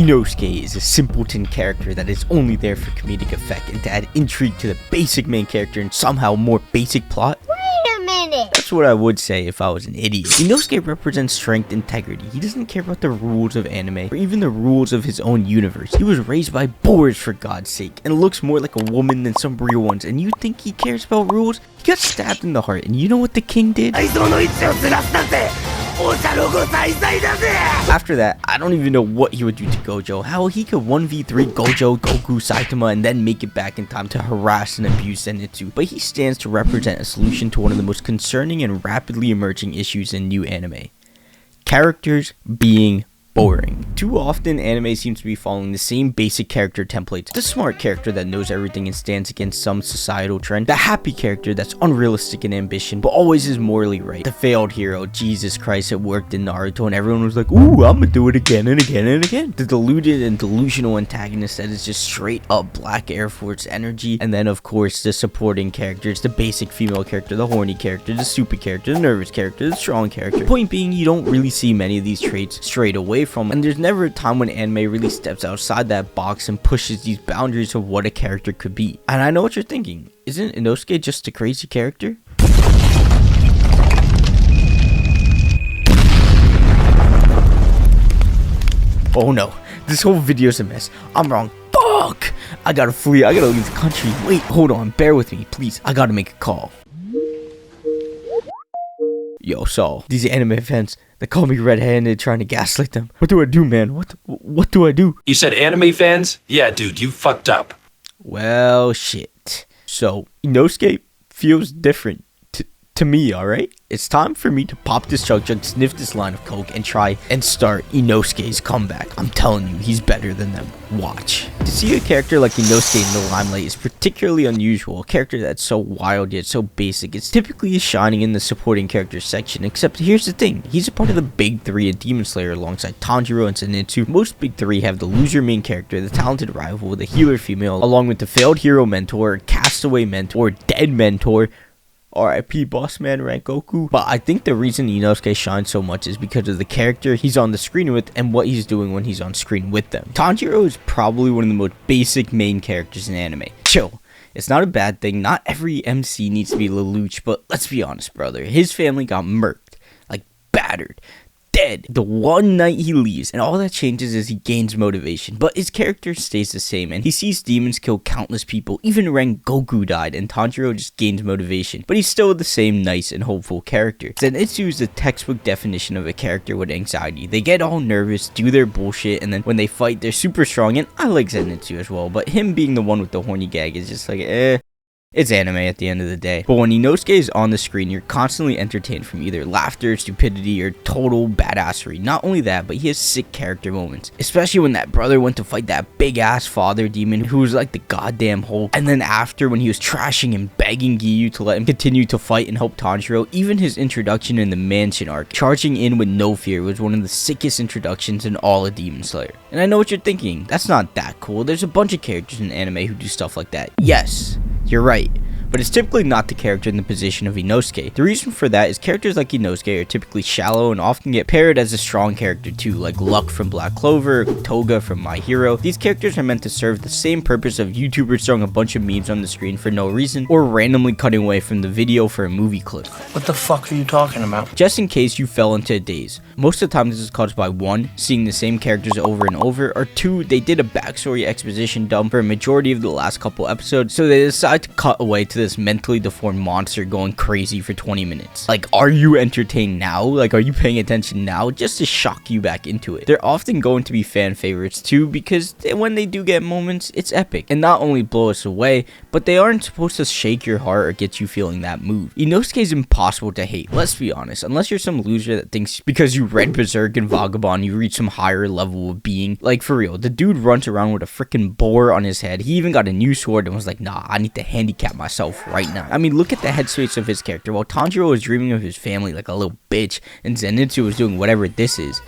Inosuke is a simpleton character that is only there for comedic effect and to add intrigue to the basic main character and somehow more basic plot. Wait a minute! That's what I would say if I was an idiot. Inosuke represents strength and integrity. He doesn't care about the rules of anime or even the rules of his own universe. He was raised by boars, for God's sake, and looks more like a woman than some real ones, and you think he cares about rules? He got stabbed in the heart, and you know what the king did? After that, I don't even know what he would do to Gojo. How he could 1v3 Gojo, Goku, Saitama, and then make it back in time to harass and abuse Zenitsu. But he stands to represent a solution to one of the most concerning and rapidly emerging issues in new anime. Characters being boring. Too often, anime seems to be following the same basic character templates. The smart character that knows everything and stands against some societal trend. The happy character that's unrealistic in ambition, but always is morally right. The failed hero, Jesus Christ, it worked in Naruto and everyone was like, ooh, I'm gonna do it again and again and again. The deluded and delusional antagonist that is just straight up Black Air Force energy. And then, of course, the supporting characters, the basic female character, the horny character, the stupid character, the nervous character, the strong character. Point being, you don't really see many of these traits straight away from, and there's never a time when anime really steps outside that box and pushes these boundaries of what a character could be. And I know what you're thinking, isn't Inosuke just a crazy character? Oh no, this whole video's a mess. I'm wrong. Fuck! I gotta flee, I gotta leave the country. Wait, hold on, bear with me, please. I gotta make a call. Yo, Saul, these anime fans, they call me red-handed trying to gaslight them. What do I do, man? What do I do? You said anime fans? Yeah, dude, you fucked up. Well, shit. So, Inosuke feels different to me, alright? It's time for me to pop this chug, sniff this line of coke, and try and start Inosuke's comeback. I'm telling you, he's better than them. Watch. To see a character like Inosuke in the limelight is particularly unusual. A character that's so wild yet so basic. It's typically shining in the supporting characters section, except here's the thing. He's a part of the big three in Demon Slayer alongside Tanjiro and Zenitsu. Most big three have the loser main character, the talented rival, the healer female, along with the failed hero mentor, castaway mentor, dead mentor, R.I.P. boss man Rengoku. But I think the reason Inosuke shines so much is because of the character he's on the screen with and what he's doing when he's on screen with them. Tanjiro is probably one of the most basic main characters in anime. Chill. It's not a bad thing. Not every MC needs to be Lelouch, but let's be honest, brother. His family got murked. Like, battered. Dead the one night he leaves, and all that changes is he gains motivation, but his character stays the same, and he sees demons kill countless people. Even Rengoku died, and Tanjiro just gains motivation, but he's still the same nice and hopeful character. Zenitsu is the textbook definition of a character with anxiety. They get all nervous, do their bullshit, and then when they fight, they're super strong, and I like Zenitsu as well, but him being the one with the horny gag is just like, It's anime at the end of the day. But when Inosuke is on the screen, you're constantly entertained from either laughter, stupidity, or total badassery. Not only that, but he has sick character moments. Especially when that brother went to fight that big ass father demon who was like the goddamn Hulk. And then after, when he was trashing and begging Giyu to let him continue to fight and help Tanjiro. Even his introduction in the mansion arc, charging in with no fear, was one of the sickest introductions in all of Demon Slayer. And I know what you're thinking, that's not that cool. There's a bunch of characters in anime who do stuff like that. Yes, you're right, but it's typically not the character in the position of Inosuke. The reason for that is characters like Inosuke are typically shallow and often get paired as a strong character too, like Luck from Black Clover, Toga from My Hero. These characters are meant to serve the same purpose of YouTubers throwing a bunch of memes on the screen for no reason, or randomly cutting away from the video for a movie clip. What the fuck are you talking about? Just in case you fell into a daze. Most of the time this is caused by 1, seeing the same characters over and over, or 2, they did a backstory exposition dump for a majority of the last couple episodes, so they decide to cut away to this mentally deformed monster going crazy for 20 minutes. Like, are you entertained now? Like, are you paying attention now? Just to shock you back into it. They're often going to be fan favorites too, because when they do get moments, it's epic. And not only blow us away, but they aren't supposed to shake your heart or get you feeling that move. Inosuke is impossible to hate, let's be honest, unless you're some loser that thinks because you read Berserk and Vagabond, you reach some higher level of being. Like, for real, the dude runs around with a freaking boar on his head. He even got a new sword and was like, nah, I need to handicap myself right now. I mean, look at the headspace of his character. While Tanjiro was dreaming of his family like a little bitch, and Zenitsu was doing whatever this is,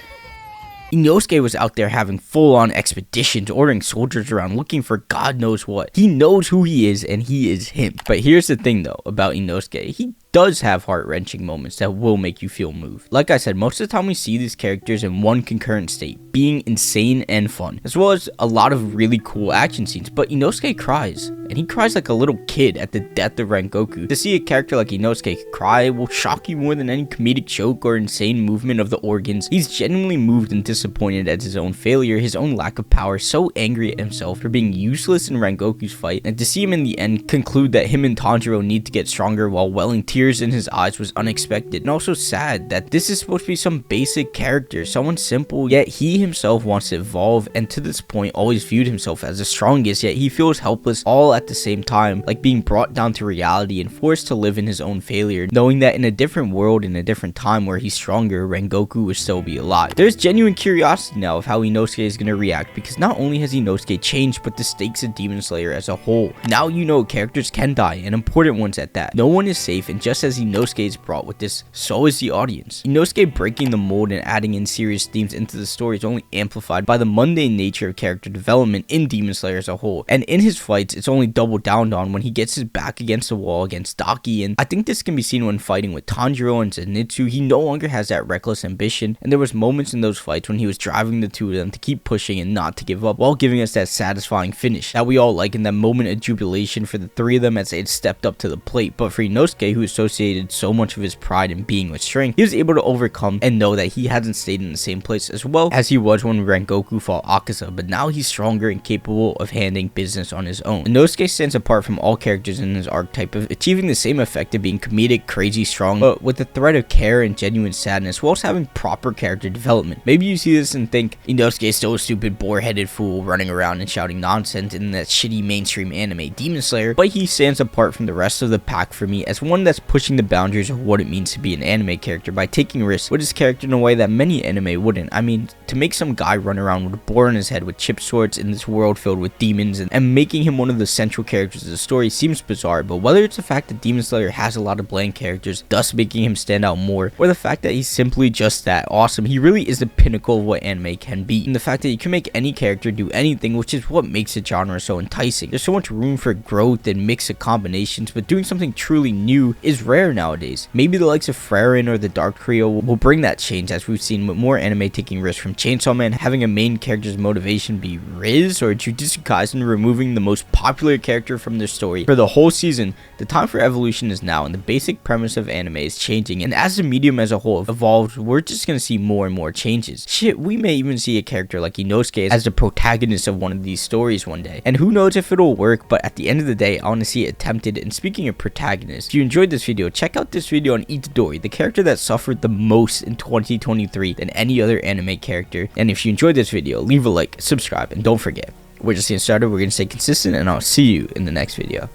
Inosuke was out there having full-on expeditions, ordering soldiers around, looking for God knows what. He knows who he is, and he is him. But here's the thing, though, about Inosuke. He does have heart-wrenching moments that will make you feel moved. Like I said, most of the time we see these characters in one concurrent state, being insane and fun, as well as a lot of really cool action scenes, but Inosuke cries, and he cries like a little kid at the death of Rengoku. To see a character like Inosuke cry will shock you more than any comedic joke or insane movement of the organs. He's genuinely moved and disappointed at his own failure, his own lack of power, so angry at himself for being useless in Rengoku's fight, and to see him in the end conclude that him and Tanjiro need to get stronger while welling tears in his eyes was unexpected, and also sad that this is supposed to be some basic character, someone simple, yet he himself wants to evolve, and to this point always viewed himself as the strongest, yet he feels helpless all at the same time, like being brought down to reality and forced to live in his own failure, knowing that in a different world, in a different time where he's stronger, Rengoku would still be alive. There's genuine curiosity now of how Inosuke is going to react, because not only has Inosuke changed, but the stakes of Demon Slayer as a whole. Now you know characters can die, and important ones at that. No one is safe, and just as Inosuke is brought with this, so is the audience. Inosuke breaking the mold and adding in serious themes into the story is only amplified by the mundane nature of character development in Demon Slayer as a whole, and in his fights it's only doubled down on when he gets his back against the wall against Daki, and I think this can be seen when fighting with Tanjiro and Zenitsu. He no longer has that reckless ambition, and there was moments in those fights when he was driving the two of them to keep pushing and not to give up, while giving us that satisfying finish that we all like, in that moment of jubilation for the three of them as they had stepped up to the plate. But for Inosuke, who associated so much of his pride in being with strength, he was able to overcome and know that he hasn't stayed in the same place as well as he was when Rengoku fought Akaza, but now he's stronger and capable of handling business on his own. Inosuke stands apart from all characters in his archetype of achieving the same effect of being comedic, crazy, strong, but with a thread of care and genuine sadness, whilst having proper character development. Maybe you see this and think Inosuke is still a stupid, bore-headed fool running around and shouting nonsense in that shitty mainstream anime Demon Slayer, but he stands apart from the rest of the pack for me as one that's pushing the boundaries of what it means to be an anime character by taking risks with his character in a way that many anime wouldn't. I mean, to make some guy run around with a boar on his head with chip swords in this world filled with demons and making him one of the central characters of the story seems bizarre, but whether it's the fact that Demon Slayer has a lot of bland characters, thus making him stand out more, or the fact that he's simply just that awesome, he really is the pinnacle of what anime can be, and the fact that you can make any character do anything, which is what makes the genre so enticing. There's so much room for growth and mix of combinations, but doing something truly new is rare nowadays. Maybe the likes of Freyrin or the Dark Trio will bring that change, as we've seen with more anime taking risks, from Chainsaw Man having a main character's motivation be Riz, or Jujutsu Kaisen removing the most popular character from their story for the whole season. The time for evolution is now, and the basic premise of anime is changing, and as the medium as a whole evolves, we're just gonna see more and more changes. Shit, we may even see a character like Inosuke as the protagonist of one of these stories one day, and who knows if it'll work, but at the end of the day, I want to see it attempted. And speaking of protagonists, if you enjoyed this video, check out this video on Itadori, the character that suffered the most in 2023 than any other anime character. And if you enjoyed this video, leave a like, subscribe, and don't forget, we're just getting started, we're gonna stay consistent, and I'll see you in the next video.